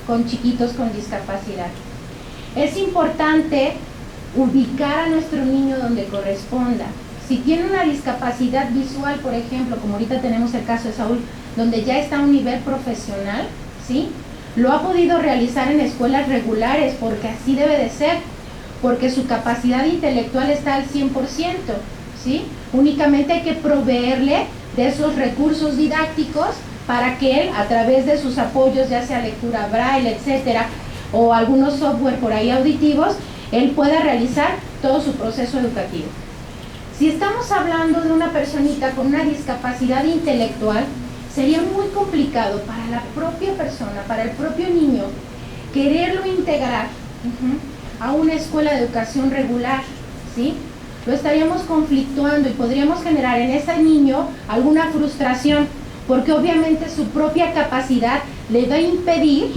con chiquitos con discapacidad. Es importante ubicar a nuestro niño donde corresponda. Si tiene una discapacidad visual, por ejemplo, como ahorita tenemos el caso de Saúl, donde ya está a un nivel profesional, ¿sí? Lo ha podido realizar en escuelas regulares, porque así debe de ser, porque su capacidad intelectual está al 100%, ¿sí? Únicamente hay que proveerle de esos recursos didácticos para que él, a través de sus apoyos, ya sea lectura braille, etcétera, o algunos software por ahí auditivos, él pueda realizar todo su proceso educativo. Si estamos hablando de una personita con una discapacidad intelectual, sería muy complicado para la propia persona, para el propio niño, quererlo integrar a una escuela de educación regular, ¿sí? Lo estaríamos conflictuando y podríamos generar en ese niño alguna frustración, porque obviamente su propia capacidad le va a impedir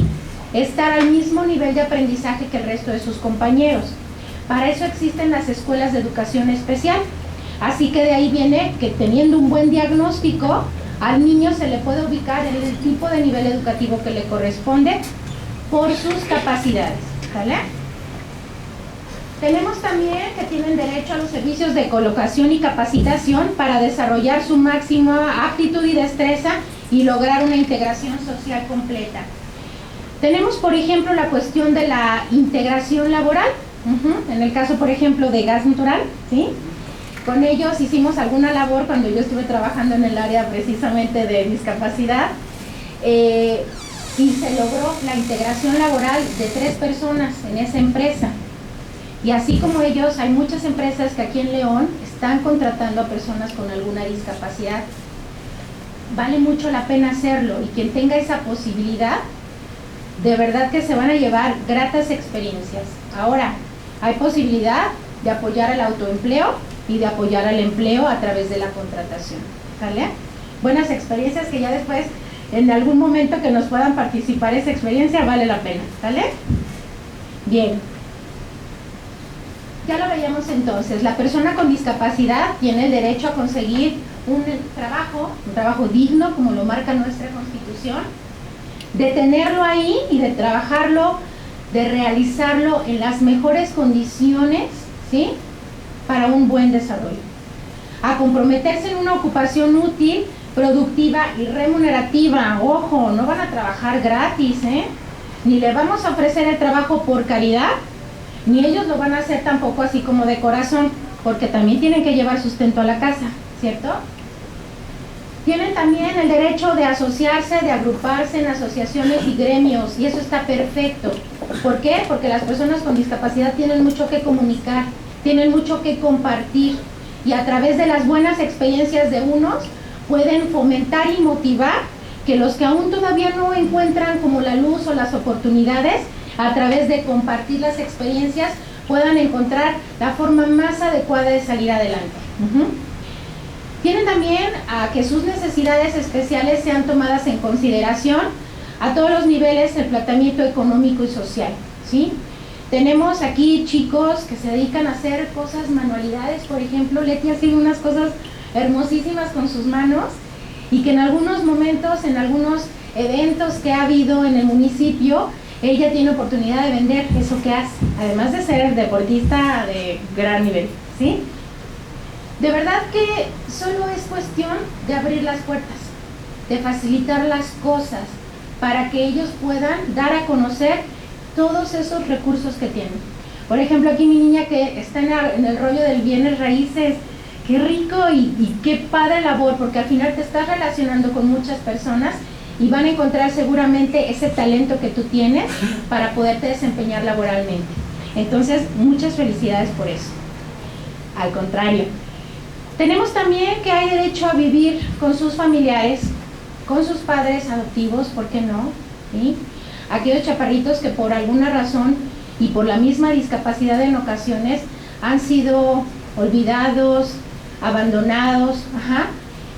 estar al mismo nivel de aprendizaje que el resto de sus compañeros. Para eso existen las escuelas de educación especial. Así que de ahí viene que teniendo un buen diagnóstico, al niño se le puede ubicar en el tipo de nivel educativo que le corresponde por sus capacidades, ¿vale? Tenemos también que tienen derecho a los servicios de colocación y capacitación para desarrollar su máxima aptitud y destreza y lograr una integración social completa. Tenemos, por ejemplo, la cuestión de la integración laboral, en el caso, por ejemplo, de Gas Natural, ¿sí? Con ellos hicimos alguna labor cuando yo estuve trabajando en el área precisamente de discapacidad, y se logró la integración laboral de 3 personas en esa empresa. Y así como ellos, hay muchas empresas que aquí en León están contratando a personas con alguna discapacidad. Vale mucho la pena hacerlo, y quien tenga esa posibilidad, de verdad que se van a llevar gratas experiencias. Ahora, hay posibilidad de apoyar al autoempleo y de apoyar al empleo a través de la contratación, ¿sale? Buenas experiencias que ya después, en algún momento que nos puedan participar esa experiencia, vale la pena, ¿sale? Bien. Ya lo veíamos entonces, la persona con discapacidad tiene el derecho a conseguir un trabajo digno, como lo marca nuestra Constitución, de tenerlo ahí y de trabajarlo, de realizarlo en las mejores condiciones, ¿sí?, para un buen desarrollo. A comprometerse en una ocupación útil, productiva y remunerativa. Ojo, no van a trabajar gratis, ni le vamos a ofrecer el trabajo por caridad, ni ellos lo van a hacer tampoco así como de corazón, porque también tienen que llevar sustento a la casa, ¿cierto? Tienen también el derecho de asociarse, de agruparse en asociaciones y gremios, y eso está perfecto. ¿Por qué? Porque las personas con discapacidad tienen mucho que comunicar, tienen mucho que compartir, y a través de las buenas experiencias de unos pueden fomentar y motivar que los que aún todavía no encuentran como la luz o las oportunidades, a través de compartir las experiencias, puedan encontrar la forma más adecuada de salir adelante. Tienen también a que sus necesidades especiales sean tomadas en consideración a todos los niveles del tratamiento económico y social, ¿sí? Tenemos aquí chicos que se dedican a hacer cosas, manualidades, por ejemplo, Leti hace unas cosas hermosísimas con sus manos, y que en algunos momentos, en algunos eventos que ha habido en el municipio, ella tiene oportunidad de vender eso que hace, además de ser deportista de gran nivel, ¿sí? De verdad que solo es cuestión de abrir las puertas, de facilitar las cosas, para que ellos puedan dar a conocer todos esos recursos que tienen. Por ejemplo, aquí mi niña que está en el rollo del bienes raíces, qué rico y qué padre labor, porque al final te estás relacionando con muchas personas y van a encontrar seguramente ese talento que tú tienes para poderte desempeñar laboralmente. Entonces, muchas felicidades por eso. Al contrario, tenemos también que hay derecho a vivir con sus familiares, con sus padres adoptivos, ¿por qué no? ¿Sí? Aquellos chaparritos que por alguna razón y por la misma discapacidad en ocasiones han sido olvidados, abandonados,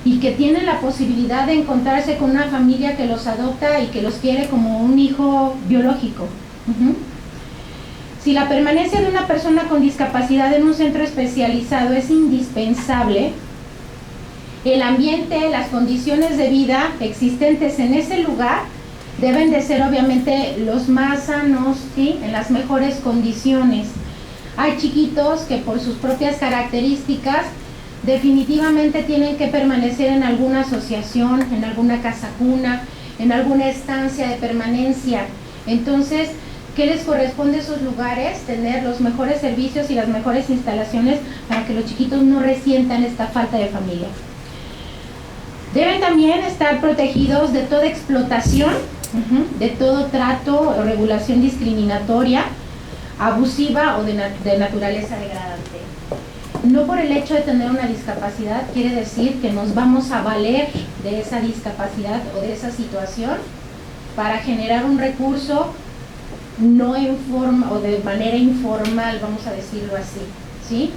y que tienen la posibilidad de encontrarse con una familia que los adopta y que los quiere como un hijo biológico. Si la permanencia de una persona con discapacidad en un centro especializado es indispensable, el ambiente, las condiciones de vida existentes en ese lugar deben de ser obviamente los más sanos, ¿sí?, en las mejores condiciones. Hay chiquitos que por sus propias características definitivamente tienen que permanecer en alguna asociación, en alguna casa cuna, en alguna estancia de permanencia. Entonces, ¿qué les corresponde a esos lugares? Tener los mejores servicios y las mejores instalaciones para que los chiquitos no resientan esta falta de familia. Deben también estar protegidos de toda explotación, de todo trato o regulación discriminatoria, abusiva o de naturaleza degradante. No por el hecho de tener una discapacidad quiere decir que nos vamos a valer de esa discapacidad o de esa situación para generar un recurso no en forma o de manera informal, vamos a decirlo así, ¿sí?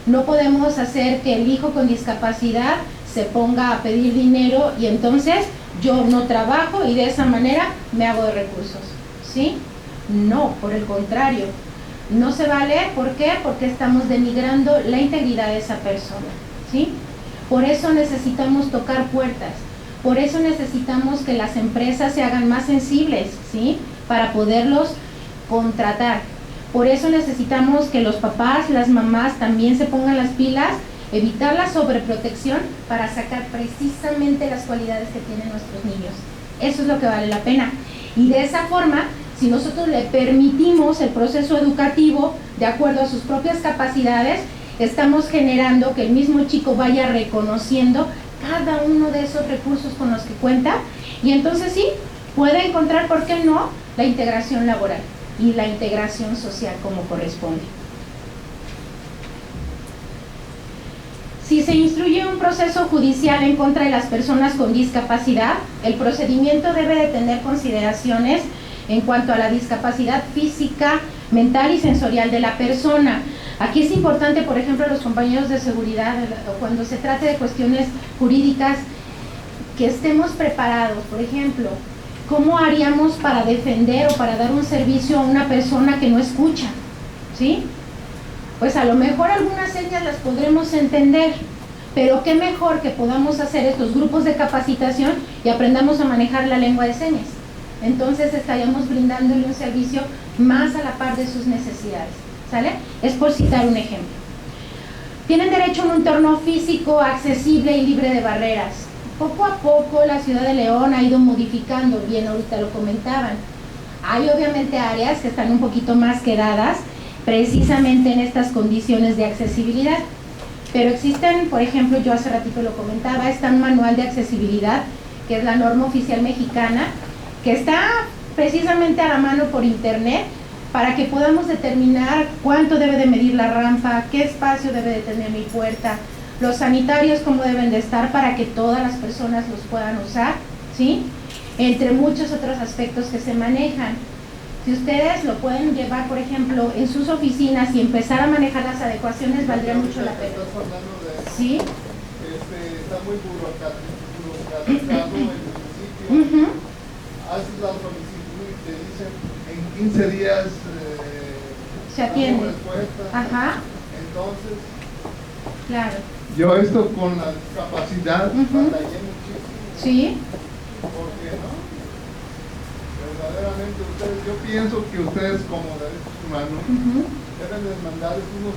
No podemos hacer que el hijo con discapacidad se ponga a pedir dinero y entonces yo no trabajo y de esa manera me hago de recursos, ¿sí? No, por el contrario. No se vale, ¿por qué? Porque estamos denigrando la integridad de esa persona. ¿sí? Por eso necesitamos tocar puertas, por eso necesitamos que las empresas se hagan más sensibles, ¿sí? Para poderlos contratar. Por eso necesitamos que los papás, las mamás también se pongan las pilas, evitar la sobreprotección para sacar precisamente las cualidades que tienen nuestros niños. Eso es lo que vale la pena. Y de esa forma, si nosotros le permitimos el proceso educativo de acuerdo a sus propias capacidades, estamos generando que el mismo chico vaya reconociendo cada uno de esos recursos con los que cuenta, y entonces sí, puede encontrar, ¿por qué no?, la integración laboral y la integración social como corresponde. Si se instruye un proceso judicial en contra de las personas con discapacidad, el procedimiento debe de tener consideraciones en cuanto a la discapacidad física, mental y sensorial de la persona. Aquí es importante, por ejemplo, los compañeros de seguridad, cuando se trate de cuestiones jurídicas, que estemos preparados. Por ejemplo, ¿cómo haríamos para defender o para dar un servicio a una persona que no escucha? ¿Sí? Pues a lo mejor algunas señas las podremos entender, pero qué mejor que podamos hacer estos grupos de capacitación y aprendamos a manejar la lengua de señas. Entonces estaríamos brindándole un servicio más a la par de sus necesidades, ¿sale? Es por citar un ejemplo. Tienen derecho a un entorno físico accesible y libre de barreras. Poco a poco la ciudad de León ha ido modificando, bien ahorita lo comentaban. Hay obviamente áreas que están un poquito más quedadas precisamente en estas condiciones de accesibilidad, pero existen, por ejemplo, yo hace ratito lo comentaba, está un manual de accesibilidad, que es la norma oficial mexicana, que está precisamente a la mano por internet, para que podamos determinar cuánto debe de medir la rampa, qué espacio debe de tener mi puerta, los sanitarios cómo deben de estar para que todas las personas los puedan usar, ¿sí? Entre muchos otros aspectos que se manejan. Si ustedes lo pueden llevar, por ejemplo, en sus oficinas y empezar a manejar las adecuaciones, valdría mucho la pena. ¿Sí? Está muy burocratizado el municipio. Haces la solicitud y te dicen en 15 días se atiende. Respuesta. Ajá. Entonces, claro. Yo esto con la discapacidad batallé muchísimo. Sí. Porque no, verdaderamente ustedes, yo pienso que ustedes como derechos humanos deben de mandarles unos